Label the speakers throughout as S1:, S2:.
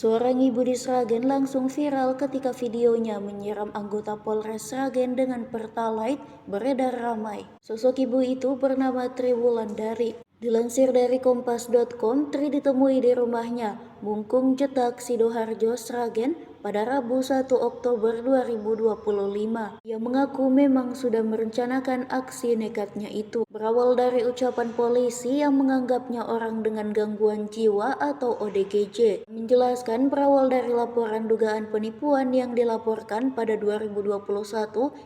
S1: Seorang ibu di Sragen langsung viral ketika videonya menyiram anggota Polres Sragen dengan Pertalite beredar ramai. Sosok ibu itu bernama Tri Wulandari. Dilansir dari kompas.com, Tri ditemui di rumahnya, Mungkung Jetak, Sidoharjo, Sragen, pada Rabu 1 Oktober 2025. Ia mengaku memang sudah merencanakan aksi nekatnya itu. Berawal dari ucapan polisi yang menganggapnya orang dengan gangguan jiwa atau ODGJ. Menjelaskan berawal dari laporan dugaan penipuan yang dilaporkan pada 2021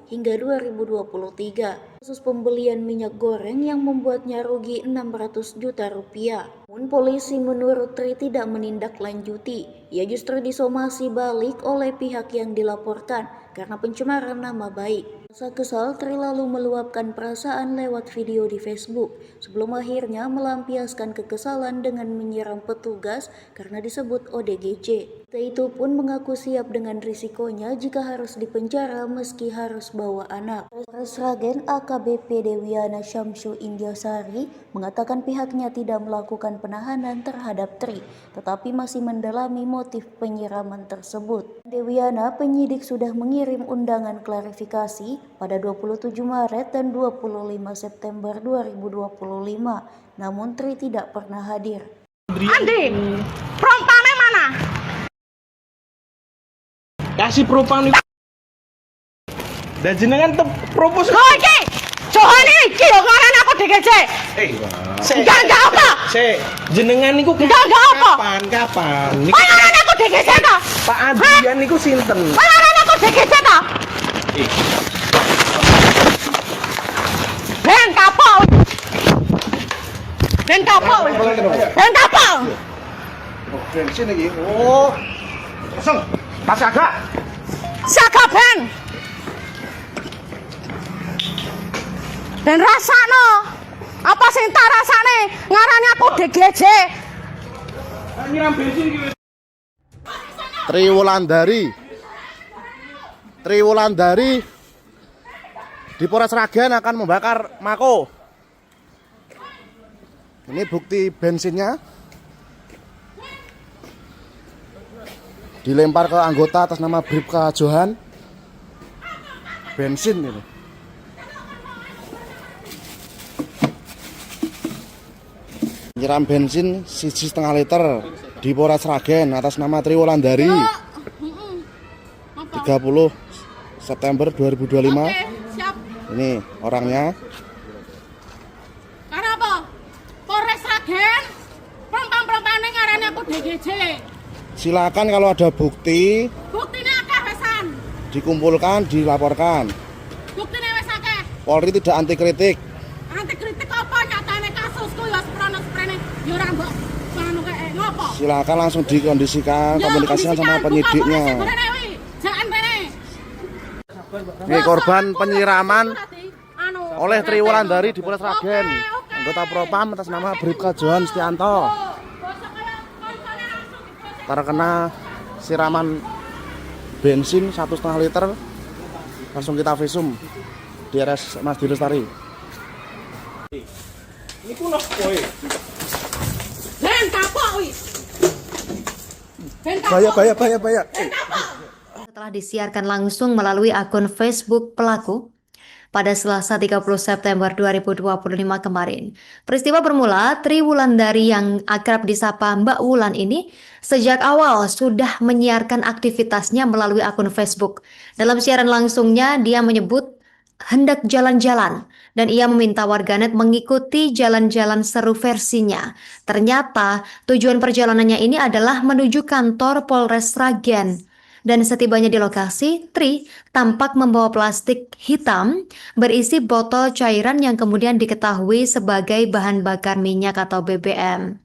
S1: hingga 2023. Kasus pembelian minyak goreng yang membuatnya rugi 600 juta rupiah. Namun polisi menurut Tri tidak menindaklanjuti. Ia justru disomasi balik oleh pihak yang dilaporkan karena pencemaran nama baik. Rasa kesal, Tri lalu meluapkan perasaan lewat video di Facebook sebelum akhirnya melampiaskan kekesalan dengan menyiram petugas karena disebut ODGJ. Itu pun mengaku siap dengan risikonya jika harus dipenjara meski harus bawa anak. Polres Sragen AKBP Dewiana Syamsu Indiosari mengatakan pihaknya tidak melakukan penahanan terhadap Tri, tetapi masih mendalami motif penyiraman tersebut. Dewiana, penyidik sudah mengirim undangan klarifikasi pada 27 Maret dan 25 September 2025, namun Tri tidak pernah hadir.
S2: Andi, prompane mana?
S3: Kasih propang nih. Dan jenengan propos.
S2: Kau iki, Johan iki lho karena aku DGJ. Enggak apa?
S3: Jenengan niku
S2: enggak apa?
S3: Kapan? Niku
S2: karena aku DGJ ta?
S3: Pak Adrian niku sinten?
S2: Karena aku DGJ ta? Ben kapal. Ben kapal. Ben kapal.
S4: Bensin lagi. Oh. Kosong. Tas agak.
S2: Saka ben. Dan rasano. Apa sing tak rasane? Ngarani aku DGJ.
S3: Nyiram bensin iki.
S4: Tri Wulandari di Polres Sragen akan membakar Mako. Ini bukti bensinnya. Dilempar ke anggota atas nama Bribka Johan. Bensin ini. Nyiram bensin 1,5 liter di Polres Sragen atas nama Tri Wulandari. 30 September 2025.
S2: Oke, siap.
S4: Ini orangnya.
S2: Karena apa? Polres Sragen perempuan-perempuan ngarani aku DGJ.
S4: Silakan kalau ada bukti
S2: Buktinya akeh wesan.
S4: dikumpulkan, dilaporkan.
S2: Buktinya wis akeh.
S4: Polri tidak anti kritik.
S2: Anti kritik apa nyatane kasusku ya sprene ya ora mbok ngono kae ngopo?
S4: Silakan langsung dikondisikan, komunikasikan sama penyidiknya.
S2: Jangan rene.
S4: Ini korban penyiraman oleh Tri Wulandari di Polres Sragen. Anggota Propam atas nama Bribka Johan Stianto terkena siraman bensin 1,5 liter. Langsung kita visum di RS Mas Dilestari.
S3: Niku noh kowe.
S2: Ben kapok wis.
S4: Bahaya.
S5: Setelah disiarkan langsung melalui akun Facebook pelaku pada Selasa 30 September 2025 kemarin. Peristiwa bermula Tri Wulandari yang akrab disapa Mbak Wulan ini sejak awal sudah menyiarkan aktivitasnya melalui akun Facebook. Dalam siaran langsungnya dia menyebut hendak jalan-jalan dan ia meminta warganet mengikuti jalan-jalan seru versinya. Ternyata tujuan perjalanannya ini adalah menuju kantor Polres Sragen. Dan setibanya di lokasi, Tri tampak membawa plastik hitam berisi botol cairan yang kemudian diketahui sebagai bahan bakar minyak atau BBM.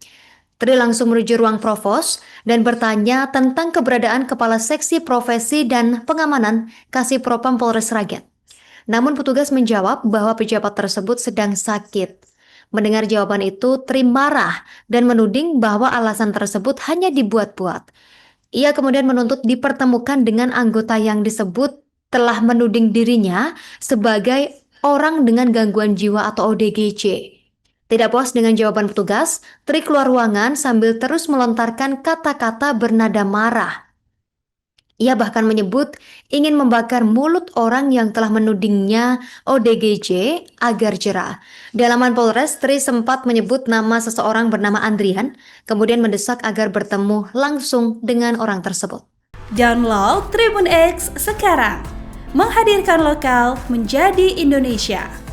S5: Tri langsung menuju ruang provos dan bertanya tentang keberadaan Kepala Seksi Profesi dan Pengamanan Kasih Propam Polres Sragen. Namun petugas menjawab bahwa pejabat tersebut sedang sakit. Mendengar jawaban itu, Tri marah dan menuding bahwa alasan tersebut hanya dibuat-buat. Ia kemudian menuntut dipertemukan dengan anggota yang disebut telah menuding dirinya sebagai orang dengan gangguan jiwa atau ODGJ. Tidak puas dengan jawaban petugas, Tri keluar ruangan sambil terus melontarkan kata-kata bernada marah. Ia bahkan menyebut ingin membakar mulut orang yang telah menudingnya ODGJ agar jerah. Di halaman Polres, Tri sempat menyebut nama seseorang bernama Andrian, kemudian mendesak agar bertemu langsung dengan orang tersebut.
S6: Download Tribun X sekarang, menghadirkan lokal menjadi Indonesia.